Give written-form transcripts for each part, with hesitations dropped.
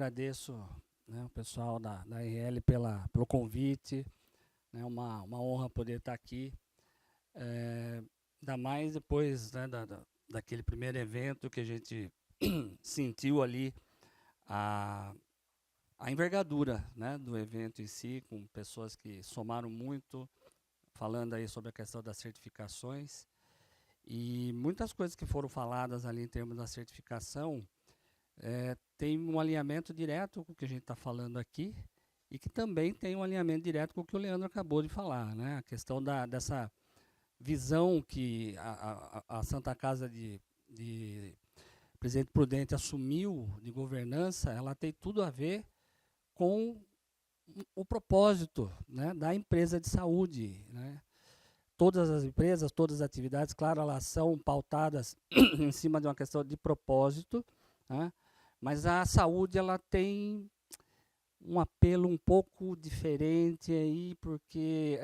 agradeço, né, o pessoal da RL pelo convite. É uma honra poder estar aqui. Ainda mais depois, né, daquele primeiro evento que a gente sentiu ali a envergadura, né, do evento em si, com pessoas que somaram muito, falando aí sobre a questão das certificações. E muitas coisas que foram faladas ali em termos da certificação tem um alinhamento direto com o que a gente está falando aqui e que também tem um alinhamento direto com o que o Leandro acabou de falar, né? A questão dessa visão que a Santa Casa de Presidente Prudente assumiu de governança, ela tem tudo a ver com o propósito, né, da empresa de saúde, né? Todas as empresas, todas as atividades, claro, elas são pautadas em cima de uma questão de propósito, né? Mas a saúde ela tem um apelo um pouco diferente aí, porque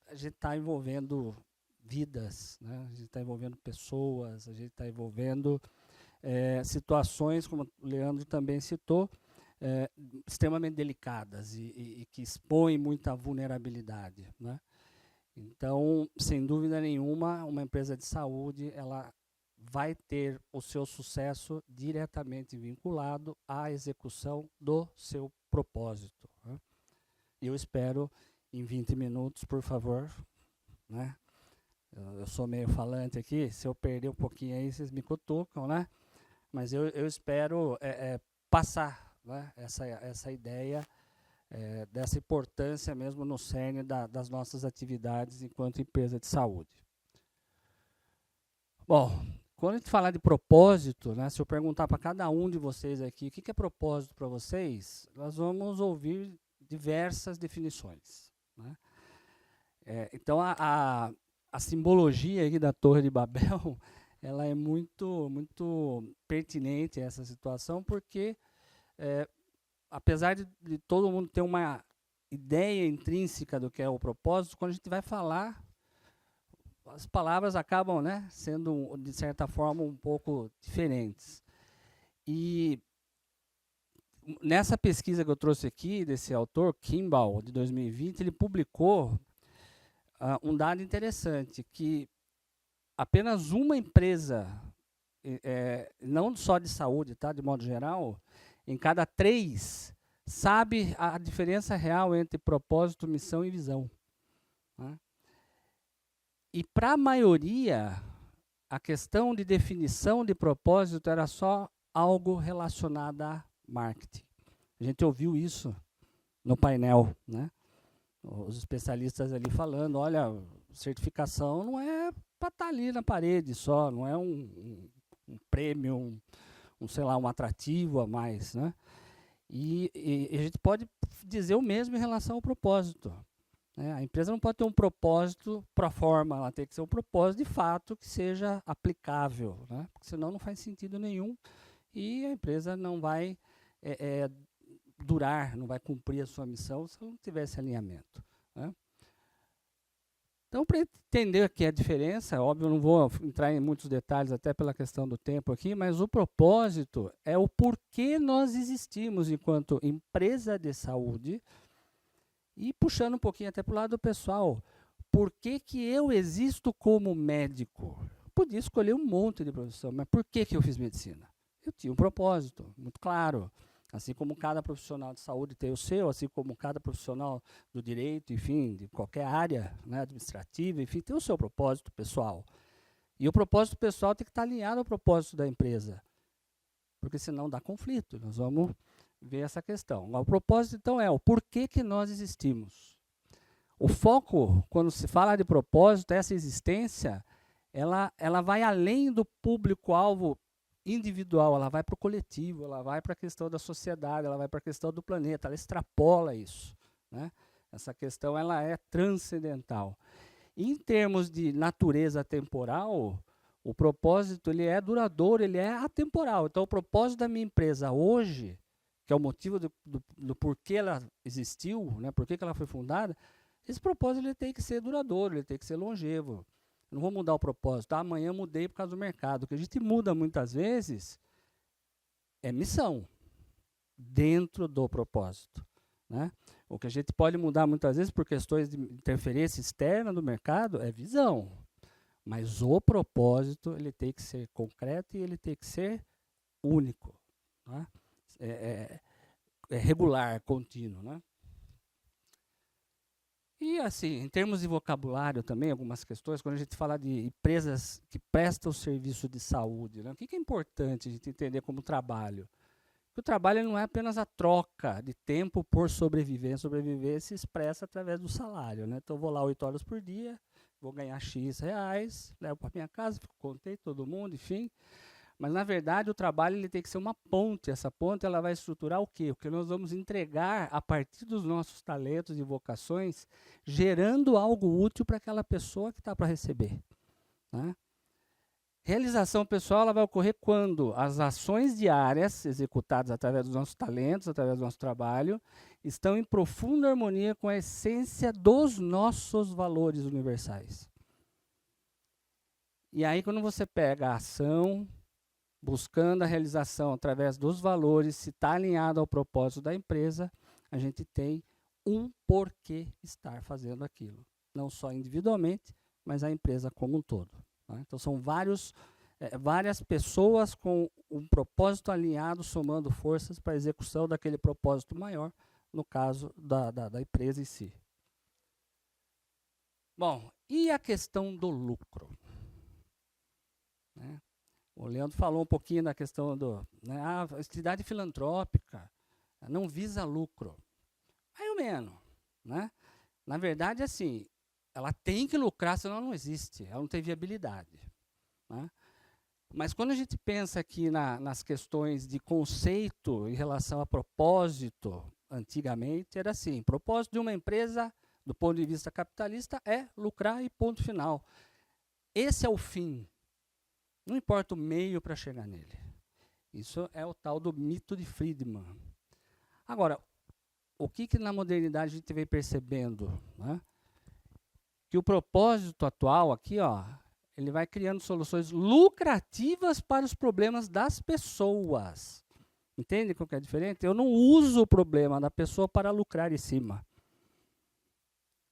a gente está envolvendo vidas, né? A gente está envolvendo pessoas, a gente está envolvendo situações, como o Leandro também citou, extremamente delicadas e que expõem muita vulnerabilidade, né? Então, sem dúvida nenhuma, uma empresa de saúde, ela vai ter o seu sucesso diretamente vinculado à execução do seu propósito, né? E eu espero, em 20 minutos, por favor, né? Eu sou meio falante aqui, se eu perder um pouquinho aí, vocês me cutucam, né? Mas eu espero passar, né, essa ideia dessa importância mesmo no cerne das nossas atividades enquanto empresa de saúde. Bom, quando a gente falar de propósito, né, se eu perguntar para cada um de vocês aqui o que é propósito para vocês, nós vamos ouvir diversas definições, né? Então, a simbologia aqui da Torre de Babel, ela é muito, muito pertinente a essa situação, porque apesar de todo mundo ter uma ideia intrínseca do que é o propósito, quando a gente vai falar, as palavras acabam, né, sendo, de certa forma, um pouco diferentes. E nessa pesquisa que eu trouxe aqui, desse autor, Kimball, de 2020, ele publicou um dado interessante, que apenas uma empresa, não só de saúde, tá, de modo geral, em cada 3 sabe a diferença real entre propósito, missão e visão, né? E para a maioria, a questão de definição de propósito era só algo relacionado a marketing. A gente ouviu isso no painel, né? Os especialistas ali falando, olha, certificação não é para estar ali na parede só, não é um prêmio, sei lá, um atrativo a mais, né? E a gente pode dizer o mesmo em relação ao propósito, né? A empresa não pode ter um propósito pro forma, ela tem que ser um propósito de fato que seja aplicável, né? Porque senão não faz sentido nenhum e a empresa não vai durar, não vai cumprir a sua missão se não tiver esse alinhamento, né? Então, para entender aqui a diferença, óbvio, eu não vou entrar em muitos detalhes, até pela questão do tempo aqui, mas o propósito é o porquê nós existimos enquanto empresa de saúde. E puxando um pouquinho até para o lado pessoal, por que eu existo como médico? Eu podia escolher um monte de profissão, mas por que eu fiz medicina? Eu tinha um propósito muito claro. Assim como cada profissional de saúde tem o seu, assim como cada profissional do direito, enfim, de qualquer área, né, administrativa, enfim, tem o seu propósito pessoal. E o propósito pessoal tem que estar alinhado ao propósito da empresa, porque senão dá conflito. Nós vamos ver essa questão. O propósito, então, é o porquê que nós existimos. O foco, quando se fala de propósito, essa existência, ela vai além do público-alvo individual, ela vai para o coletivo, ela vai para a questão da sociedade, ela vai para a questão do planeta, ela extrapola isso, né? Essa questão ela é transcendental. Em termos de natureza temporal, o propósito ele é duradouro, ele é atemporal. Então, o propósito da minha empresa hoje, que é o motivo do porquê ela existiu, né, por que ela foi fundada, esse propósito ele tem que ser duradouro, ele tem que ser longevo. Não vou mudar o propósito. Amanhã eu mudei por causa do mercado. O que a gente muda muitas vezes é missão. dentro do propósito, né? O que a gente pode mudar muitas vezes por questões de interferência externa do mercado é visão, mas o propósito ele tem que ser concreto e ele tem que ser único, né? É regular, contínuo, né? E assim, em termos de vocabulário também, algumas questões, quando a gente fala de empresas que prestam serviço de saúde, né? O que é importante a gente entender como trabalho? Que o trabalho não é apenas a troca de tempo por sobrevivência. Sobrevivência se expressa através do salário, né? Então, eu vou lá 8 horas por dia, vou ganhar X reais, levo para minha casa, fico contente, todo mundo, enfim. Mas, na verdade, o trabalho ele tem que ser uma ponte. Essa ponte ela vai estruturar o quê? O que nós vamos entregar a partir dos nossos talentos e vocações, gerando algo útil para aquela pessoa que está para receber, né? Realização pessoal ela vai ocorrer quando as ações diárias, executadas através dos nossos talentos, através do nosso trabalho, estão em profunda harmonia com a essência dos nossos valores universais. E aí, quando você pega a ação, buscando a realização através dos valores, se está alinhado ao propósito da empresa, a gente tem um porquê estar fazendo aquilo. Não só individualmente, mas a empresa como um todo. Tá? Então, são várias pessoas com um propósito alinhado, somando forças para a execução daquele propósito maior, no caso da empresa em si. Bom, e a questão do lucro? Né? O Leandro falou um pouquinho da questão a entidade filantrópica não visa lucro. Mais ou menos. Né? Na verdade, assim, ela tem que lucrar, senão ela não existe, ela não tem viabilidade. Né? Mas quando a gente pensa aqui nas questões de conceito em relação a propósito, antigamente era assim, propósito de uma empresa, do ponto de vista capitalista, é lucrar e ponto final. Esse é o fim. Não importa o meio para chegar nele. Isso é o tal do mito de Friedman. Agora, o que na modernidade a gente vem percebendo? Né? Que o propósito atual aqui, ele vai criando soluções lucrativas para os problemas das pessoas. Entende qual que é a diferença? Eu não uso o problema da pessoa para lucrar em cima.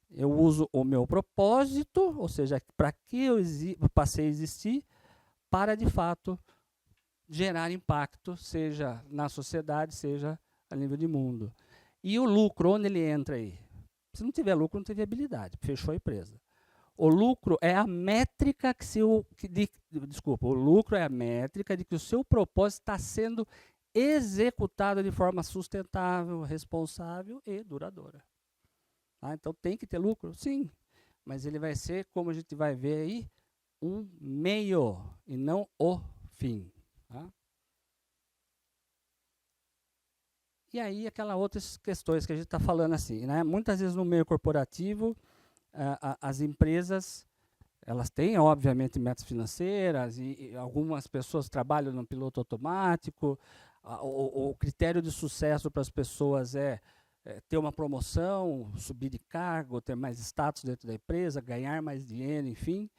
Eu uso o meu propósito, ou seja, para que eu passei a existir, para, de fato, gerar impacto, seja na sociedade, seja a nível de mundo. E o lucro, onde ele entra aí? Se não tiver lucro, não tem viabilidade. Fechou a empresa. O lucro é a métrica o lucro é a métrica de que o seu propósito está sendo executado de forma sustentável, responsável e duradoura. Tá? Então, tem que ter lucro? Sim. Mas ele vai ser, como a gente vai ver aí, um meio e não o fim. Tá? E aí, aquelas outras questões que a gente está falando assim, né? Muitas vezes no meio corporativo, as empresas, elas têm, obviamente, metas financeiras e algumas pessoas trabalham no piloto automático. O critério de sucesso para as pessoas é ter uma promoção, subir de cargo, ter mais status dentro da empresa, ganhar mais dinheiro, enfim.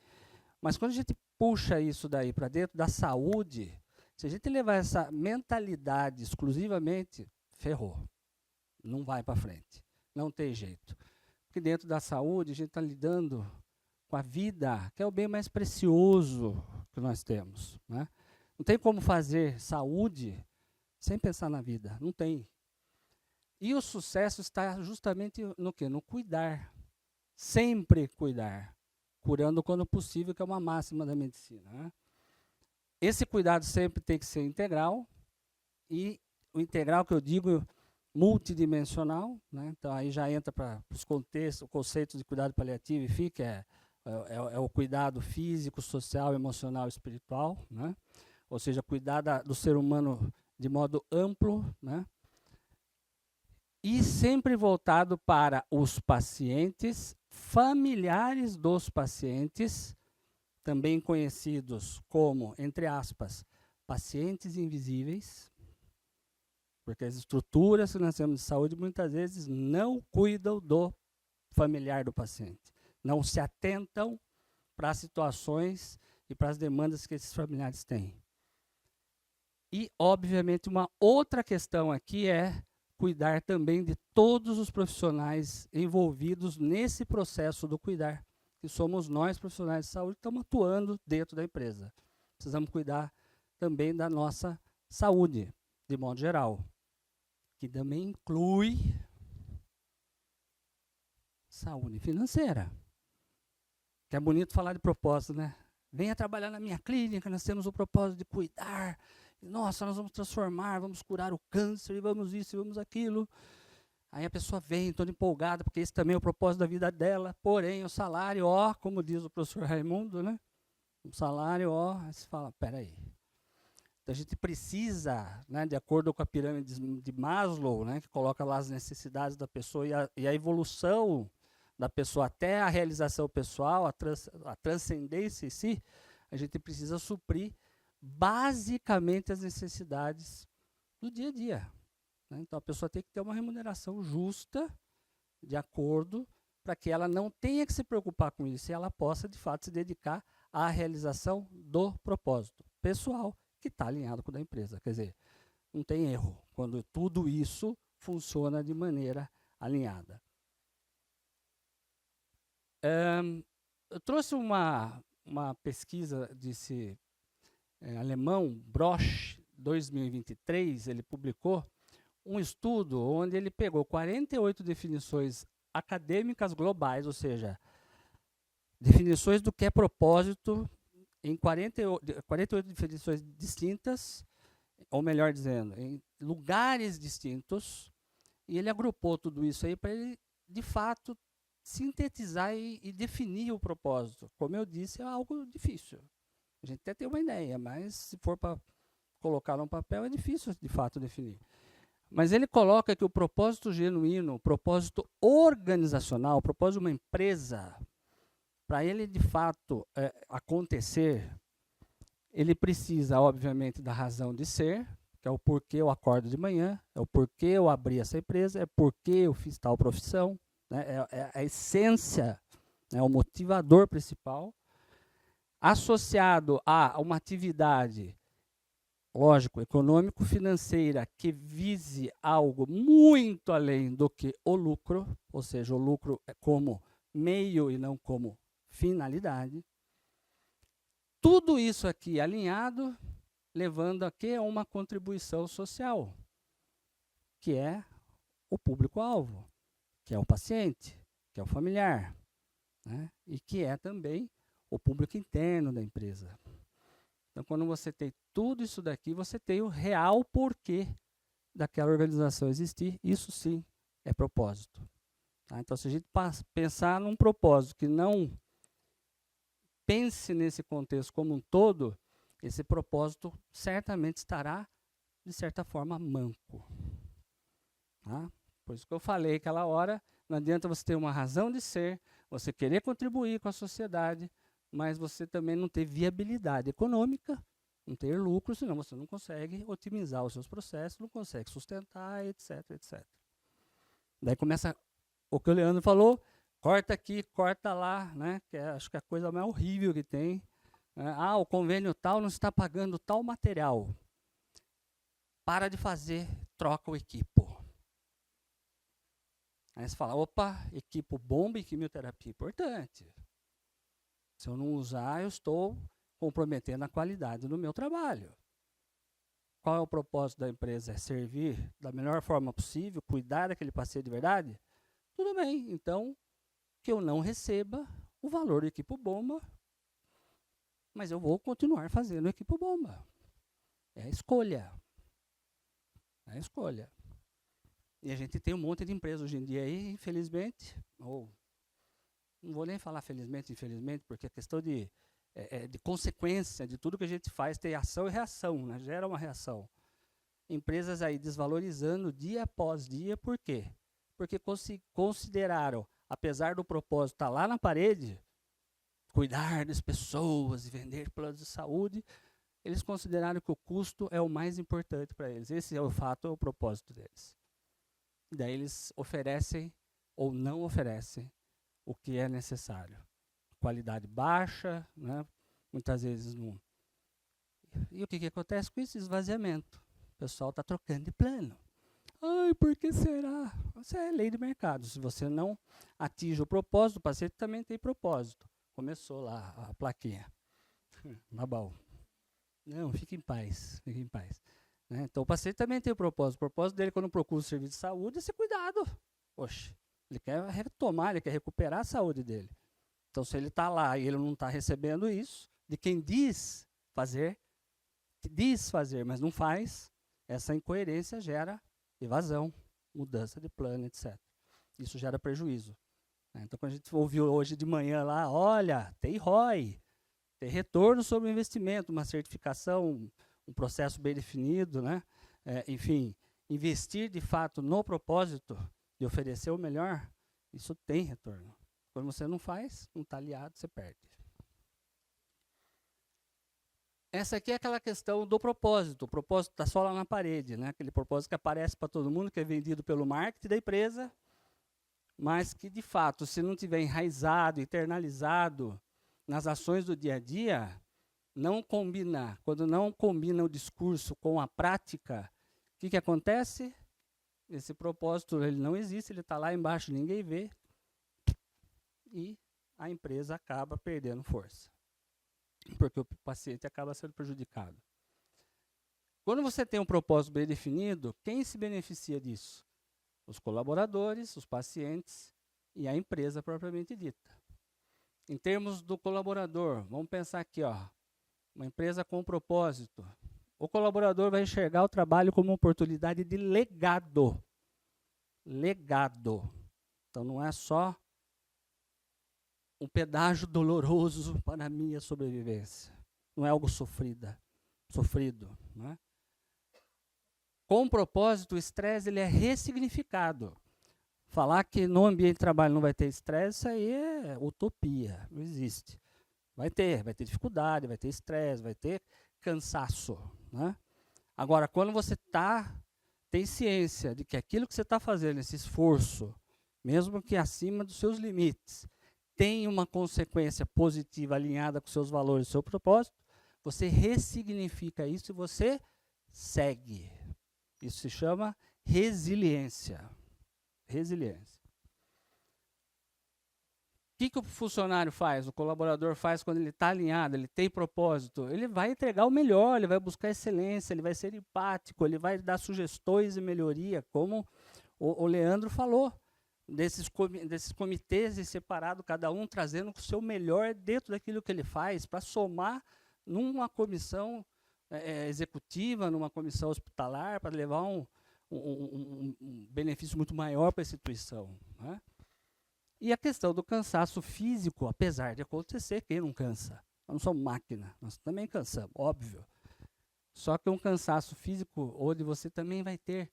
Mas quando a gente puxa isso daí para dentro da saúde, se a gente levar essa mentalidade exclusivamente, ferrou. Não vai para frente. Não tem jeito. Porque dentro da saúde a gente está lidando com a vida, que é o bem mais precioso que nós temos. Né? Não tem como fazer saúde sem pensar na vida. Não tem. E o sucesso está justamente no quê? No cuidar. Sempre cuidar. Curando quando possível, que é uma máxima da medicina. Né? Esse cuidado sempre tem que ser integral, e o integral que eu digo, multidimensional, né? Então aí já entra para os contextos, o conceito de cuidado paliativo, enfim, que é o cuidado físico, social, emocional e espiritual, né? Ou seja, cuidar do ser humano de modo amplo, né? E sempre voltado para os pacientes, familiares dos pacientes, também conhecidos como, entre aspas, pacientes invisíveis, porque as estruturas que nós temos de saúde muitas vezes não cuidam do familiar do paciente, não se atentam para as situações e para as demandas que esses familiares têm. E, obviamente, uma outra questão aqui é cuidar também de todos os profissionais envolvidos nesse processo do cuidar, que somos nós, profissionais de saúde, que estamos atuando dentro da empresa. Precisamos cuidar também da nossa saúde, de modo geral, que também inclui saúde financeira. Que é bonito falar de propósito, né? Venha trabalhar na minha clínica, nós temos o propósito de cuidar. Nossa, nós vamos transformar, vamos curar o câncer, e vamos isso, e vamos aquilo. Aí a pessoa vem toda empolgada, porque esse também é o propósito da vida dela. Porém, o salário, ó, como diz o professor Raimundo, né? O salário, ó, aí você fala, peraí. Então, a gente precisa, né, de acordo com a pirâmide de Maslow, né, que coloca lá as necessidades da pessoa e a evolução da pessoa até a realização pessoal, a transcendência em si, a gente precisa suprir basicamente as necessidades do dia a dia. Né? Então, a pessoa tem que ter uma remuneração justa, de acordo, para que ela não tenha que se preocupar com isso e ela possa, de fato, se dedicar à realização do propósito pessoal que está alinhado com o da empresa. Quer dizer, não tem erro quando tudo isso funciona de maneira alinhada. Eu trouxe uma pesquisa desse alemão, Brosch, 2023, ele publicou um estudo onde ele pegou 48 definições acadêmicas globais, ou seja, definições do que é propósito em 48 definições distintas, ou melhor dizendo, em lugares distintos, e ele agrupou tudo isso aí para ele, de fato, sintetizar e definir o propósito. Como eu disse, é algo difícil. A gente até tem uma ideia, mas se for para colocar no papel, é difícil, de fato, definir. Mas ele coloca que o propósito genuíno, o propósito organizacional, o propósito de uma empresa, para ele, de fato, acontecer, ele precisa, obviamente, da razão de ser, que é o porquê eu acordo de manhã, é o porquê eu abri essa empresa, é porquê eu fiz tal profissão, né, é a essência, o motivador principal, associado a uma atividade, lógico, econômico-financeira, que vise algo muito além do que o lucro, ou seja, o lucro é como meio e não como finalidade. Tudo isso aqui alinhado, levando aqui a uma contribuição social, que é o público-alvo, que é o paciente, que é o familiar, né? E que é também o público interno da empresa. Então, quando você tem tudo isso daqui, você tem o real porquê daquela organização existir. Isso sim é propósito. Tá? Então, se a gente pensar num propósito que não pense nesse contexto como um todo, esse propósito certamente estará, de certa forma, manco. Tá? Por isso que eu falei aquela hora, não adianta você ter uma razão de ser, você querer contribuir com a sociedade, mas você também não ter viabilidade econômica, não ter lucro, senão você não consegue otimizar os seus processos, não consegue sustentar, etc, etc. Daí começa o que o Leandro falou, corta aqui, corta lá, né? Que acho que é a coisa mais horrível que tem. Né? Ah, o convênio tal não está pagando tal material. Para de fazer, troca o equipo. Aí você fala, opa, equipo bomba e quimioterapia importante. Se eu não usar, eu estou comprometendo a qualidade do meu trabalho. Qual é o propósito da empresa? É servir da melhor forma possível, cuidar daquele paciente de verdade? Tudo bem, então, que eu não receba o valor do equipo bomba, mas eu vou continuar fazendo o equipo bomba. É a escolha. É a escolha. E a gente tem um monte de empresas hoje em dia aí, infelizmente, ou não vou nem falar felizmente, infelizmente, porque a questão de consequência de tudo que a gente faz tem ação e reação, né? Gera uma reação. Empresas aí desvalorizando dia após dia, por quê? Porque consideraram, apesar do propósito estar lá na parede, cuidar das pessoas e vender planos de saúde, eles consideraram que o custo é o mais importante para eles. Esse é o fato, é o propósito deles. E daí eles oferecem ou não oferecem o que é necessário. Qualidade baixa, né? Muitas vezes não E o que acontece com isso? Esvaziamento. O pessoal está trocando de plano. Ai, por que será? Isso é lei de mercado. Se você não atinge o propósito, o paciente também tem propósito. Começou lá a plaquinha. Nabal. Não, fique em paz, fique em paz. Né? Então, o paciente também tem propósito. O propósito dele, quando procura o serviço de saúde, é ser cuidado. Poxa, ele quer retomar, ele quer recuperar a saúde dele. Então, se ele está lá e ele não está recebendo isso, de quem diz fazer, mas não faz, essa incoerência gera evasão, mudança de plano, etc. Isso gera prejuízo. Então, quando a gente ouviu hoje de manhã lá, olha, tem ROI, tem retorno sobre o investimento, uma certificação, um processo bem definido, né? Enfim, investir de fato no propósito de oferecer o melhor, isso tem retorno. Quando você não faz, não está aliado, você perde. Essa aqui é aquela questão do propósito. O propósito está só lá na parede, né? Aquele propósito que aparece para todo mundo, que é vendido pelo marketing da empresa, mas que, de fato, se não tiver enraizado, internalizado nas ações do dia a dia, não combina. Quando não combina o discurso com a prática, o que acontece? Esse propósito ele não existe, ele está lá embaixo, ninguém vê, e a empresa acaba perdendo força, porque o paciente acaba sendo prejudicado. Quando você tem um propósito bem definido, quem se beneficia disso? Os colaboradores, os pacientes e a empresa propriamente dita. Em termos do colaborador, vamos pensar aqui, ó, uma empresa com propósito. O colaborador vai enxergar o trabalho como uma oportunidade de legado. Legado. Então, não é só um pedágio doloroso para a minha sobrevivência. Não é algo sofrido. Né? Com propósito, o estresse ele é ressignificado. Falar que no ambiente de trabalho não vai ter estresse, isso aí é utopia, não existe. Vai ter dificuldade, vai ter estresse, vai ter cansaço. Né? Agora, quando você tem ciência de que aquilo que você está fazendo, esse esforço, mesmo que acima dos seus limites, tem uma consequência positiva alinhada com seus valores e seu propósito, você ressignifica isso e você segue. Isso se chama resiliência. Resiliência. O que o funcionário faz, o colaborador faz quando ele está alinhado, ele tem propósito? Ele vai entregar o melhor, ele vai buscar excelência, ele vai ser empático, ele vai dar sugestões de melhoria, como o Leandro falou, desses comitês separados, cada um trazendo o seu melhor dentro daquilo que ele faz, para somar numa comissão executiva, numa comissão hospitalar, para levar um benefício muito maior para a instituição. Né? E a questão do cansaço físico, apesar de acontecer, quem não cansa? Nós não somos máquina, nós também cansamos, óbvio. Só que um cansaço físico onde você também vai ter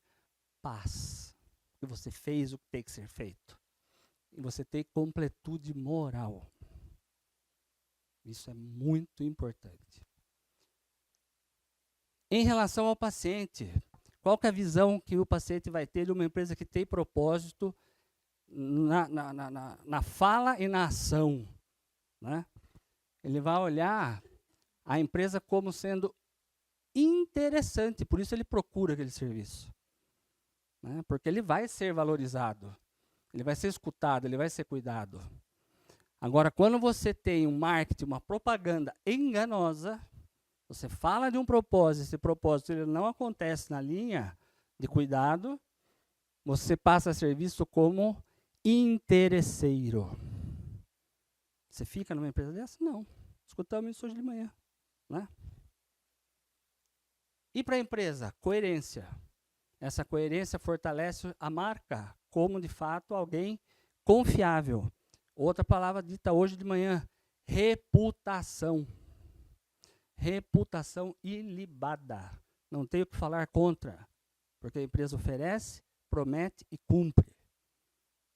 paz, que você fez o que tem que ser feito. E você tem completude moral. Isso é muito importante. Em relação ao paciente, qual que é a visão que o paciente vai ter de uma empresa que tem propósito na fala e na ação? Né? Ele vai olhar a empresa como sendo interessante, por isso ele procura aquele serviço. Né? Porque ele vai ser valorizado, ele vai ser escutado, ele vai ser cuidado. Agora, quando você tem um marketing, uma propaganda enganosa, você fala de um propósito, esse propósito ele não acontece na linha de cuidado, você passa a ser visto como interesseiro. Você fica numa empresa dessa? Não. Escutamos isso hoje de manhã. Né? E para a empresa? Coerência. Essa coerência fortalece a marca como, de fato, alguém confiável. Outra palavra dita hoje de manhã, reputação. Reputação ilibada. Não tenho o que falar contra, porque a empresa oferece, promete e cumpre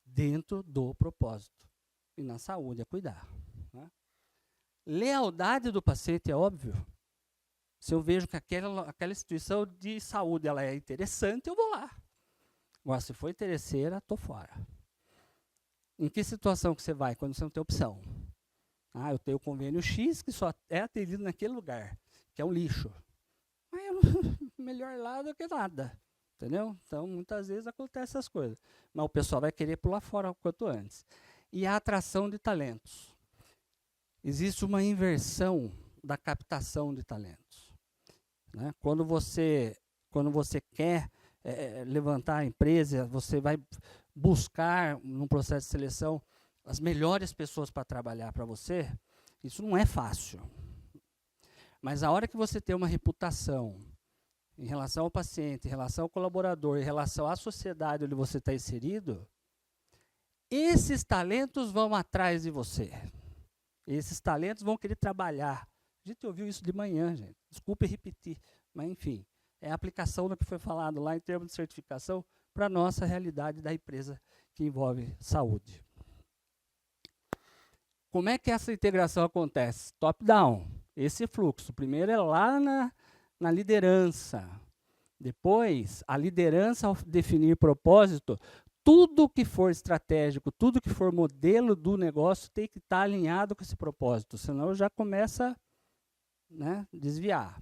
dentro do propósito. E na saúde é cuidar. Né? Lealdade do paciente é óbvio. Se eu vejo que aquela instituição de saúde ela é interessante, eu vou lá. Agora, se for interesseira, estou fora. Em que situação que você vai quando você não tem opção? Eu tenho o convênio X que só é atendido naquele lugar. que é um lixo. Mas melhor lá do que nada, entendeu? Então, muitas vezes acontecem essas coisas. Mas o pessoal vai querer pular fora o quanto antes. E a atração de talentos. Existe uma inversão da captação de talentos. Né? Quando você quer levantar a empresa, você vai buscar, num processo de seleção, as melhores pessoas para trabalhar para você. Isso não é fácil. Mas a hora que você tem uma reputação em relação ao paciente, em relação ao colaborador, em relação à sociedade onde você está inserido, esses talentos vão atrás de você. Esses talentos vão querer trabalhar. A gente ouviu isso de manhã, gente. Desculpe repetir, mas enfim, é a aplicação do que foi falado lá em termos de certificação para a nossa realidade da empresa que envolve saúde. Como é que essa integração acontece? Top-down, esse fluxo. Primeiro é lá na liderança. Depois, a liderança, ao definir propósito, tudo que for estratégico, tudo que for modelo do negócio tem que estar alinhado com esse propósito, senão já começa a desviar.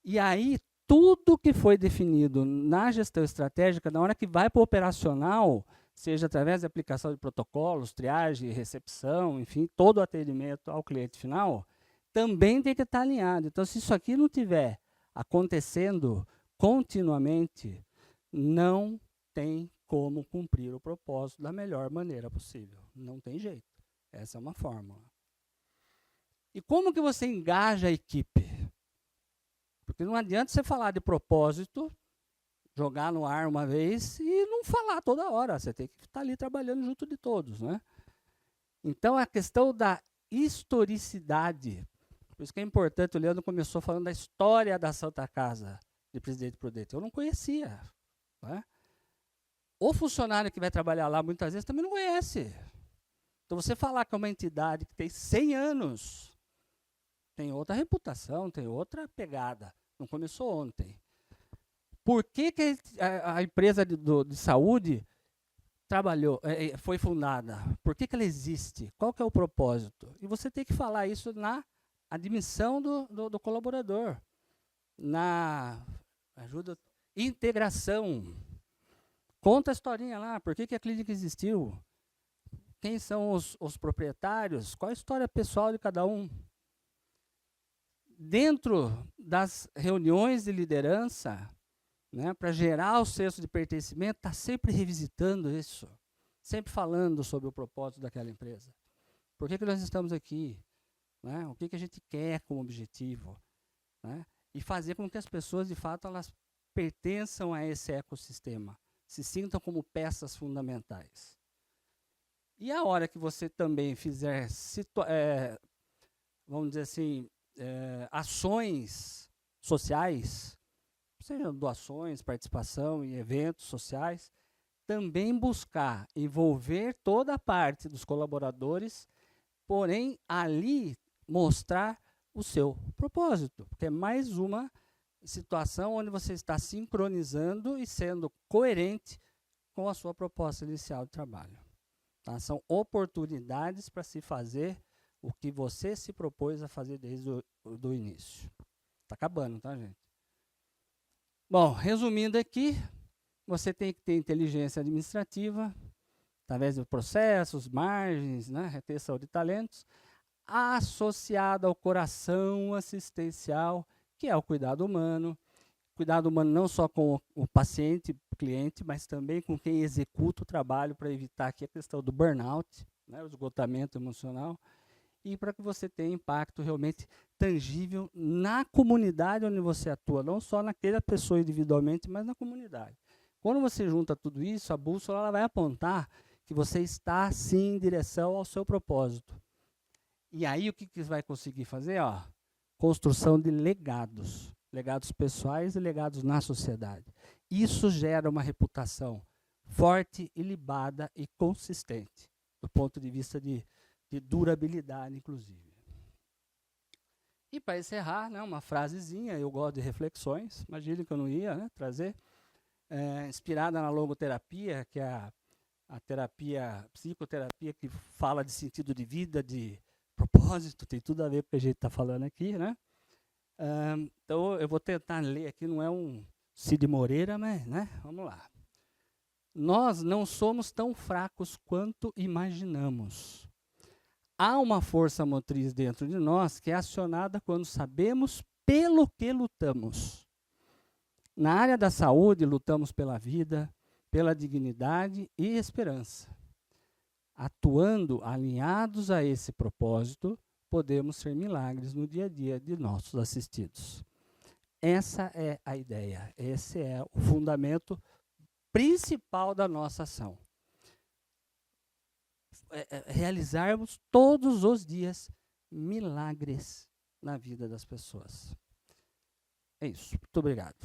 E aí, tudo que foi definido na gestão estratégica, na hora que vai para o operacional, seja através da aplicação de protocolos, triagem, recepção, enfim, todo o atendimento ao cliente final, também tem que estar alinhado. Então, se isso aqui não estiver acontecendo continuamente, não tem como cumprir o propósito da melhor maneira possível. Não tem jeito. Essa é uma fórmula. E como que você engaja a equipe? Porque não adianta você falar de propósito, jogar no ar uma vez e não falar toda hora. Você tem que estar ali trabalhando junto de todos, né? Então, a questão da historicidade. Por isso que é importante, o Leandro começou falando da história da Santa Casa de Presidente Prudente. Eu não conhecia. Né? O funcionário que vai trabalhar lá, muitas vezes, também não conhece. Então, você falar que é uma entidade que tem 100 anos, tem outra reputação, tem outra pegada. Não começou ontem. Por que a empresa de saúde foi fundada? Por que ela existe? Qual que é o propósito? E você tem que falar isso na admissão do colaborador, na integração. Conta a historinha lá, por que a clínica existiu? Quem são os proprietários? Qual a história pessoal de cada um? Dentro das reuniões de liderança, para gerar o senso de pertencimento, está sempre revisitando isso, sempre falando sobre o propósito daquela empresa. Por que nós estamos aqui? Né? O que a gente quer como objetivo? Né? E fazer com que as pessoas, de fato, elas pertençam a esse ecossistema, se sintam como peças fundamentais. E a hora que você também fizer, vamos dizer assim, ações sociais, seja doações, participação em eventos sociais, também buscar envolver toda a parte dos colaboradores, porém, ali mostrar o seu propósito, porque é mais uma situação onde você está sincronizando e sendo coerente com a sua proposta inicial de trabalho. Tá? São oportunidades para se fazer o que você se propôs a fazer desde o início. Está acabando, tá, gente? Bom, resumindo aqui, você tem que ter inteligência administrativa, através de processos, margens, retenção de talentos, associado ao coração assistencial, que é o cuidado humano. Cuidado humano não só com o paciente, o cliente, mas também com quem executa o trabalho, para evitar aqui a questão do burnout, o esgotamento emocional, e para que você tenha impacto realmente tangível na comunidade onde você atua, não só naquela pessoa individualmente, mas na comunidade. Quando você junta tudo isso, a bússola ela vai apontar que você está, sim, em direção ao seu propósito. E aí, o que você vai conseguir fazer? Construção de legados. Legados pessoais e legados na sociedade. Isso gera uma reputação forte, ilibada e consistente, do ponto de vista de durabilidade, inclusive. E para encerrar, uma frasezinha, eu gosto de reflexões, imagine que eu não ia trazer, inspirada na logoterapia, que é a psicoterapia que fala de sentido de vida, de propósito, tem tudo a ver com o que a gente está falando aqui, Então, eu vou tentar ler aqui, não é um Cid Moreira, mas, né? Vamos lá. Nós não somos tão fracos quanto imaginamos. Há uma força motriz dentro de nós que é acionada quando sabemos pelo que lutamos. Na área da saúde, lutamos pela vida, pela dignidade e esperança. Atuando alinhados a esse propósito, podemos ser milagres no dia a dia de nossos assistidos. Essa é a ideia, esse é o fundamento principal da nossa ação. Realizarmos todos os dias milagres na vida das pessoas. É isso. Muito obrigado.